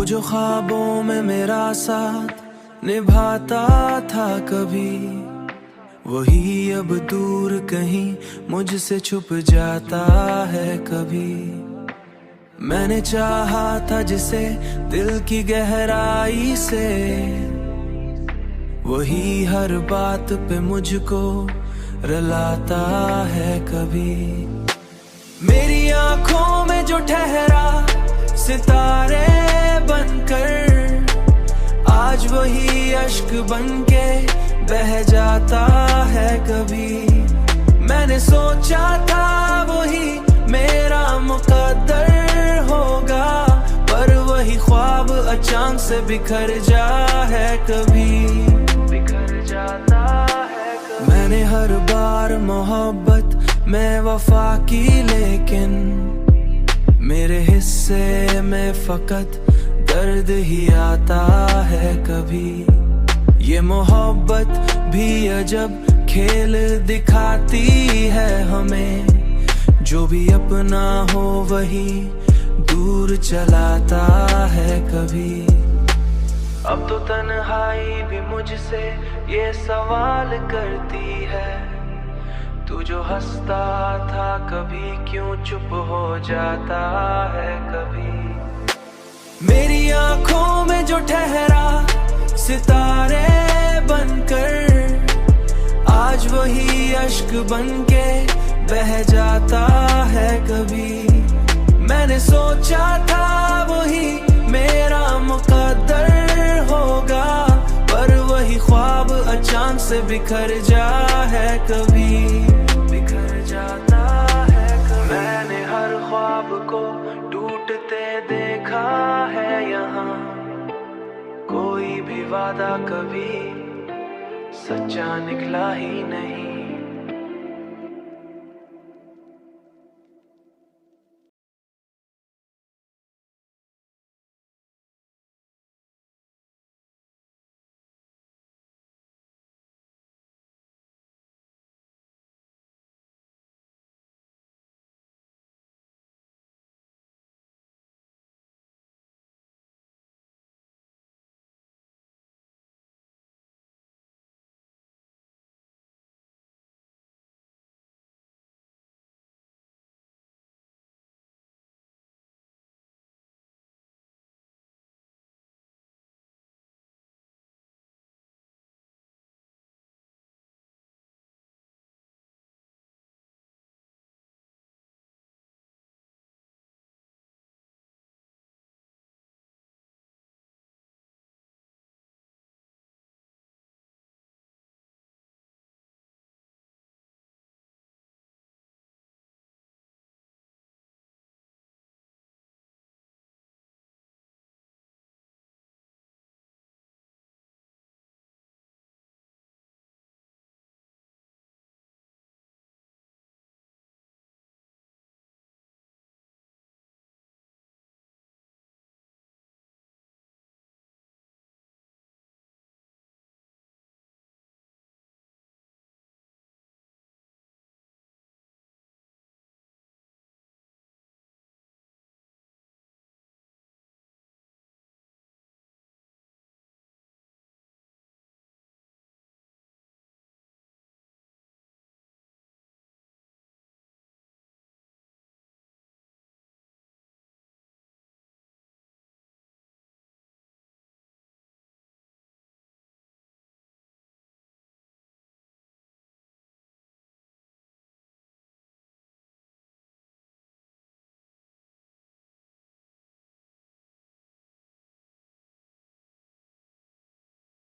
जो ख्वाबों में मेरा साथ निभाता था कभी, वही अब दूर कहीं मुझसे छुप जाता है कभी। मैंने चाहा था जिसे दिल की गहराई से, वही हर बात पे मुझको रुलाता है कभी। मेरी आंखों में जो ठहरा सितारे बनकर, आज वही अश्क बनके बह जाता है कभी। मैंने सोचा था वही मेरा मुकद्दर होगा, पर वही ख्वाब अचानक से बिखर जा है कभी, बिखर जाता है कभी। मैंने हर बार मोहब्बत में वफा की, लेकिन मेरे हिस्से में फकत दर्द ही आता है कभी। ये मोहब्बत भी अजब खेल दिखाती है हमें, जो भी अपना हो वही दूर चलाता है कभी। अब तो तन्हाई भी मुझसे ये सवाल करती है, तू जो हंसता था कभी क्यों चुप हो जाता है कभी। मेरी आंखों में जो ठहरा सितारे बनकर, आज वही अश्क बनके बह जाता है कभी। मैंने सोचा था वही मेरा मुकद्दर होगा, पर वही ख्वाब अचानक से बिखर जा है कभी, बिखर जाता है कभी। मैंने हर ख्वाब को टूटते देखा है यहाँ, कोई भी वादा कभी सच्चा निकला ही नहीं।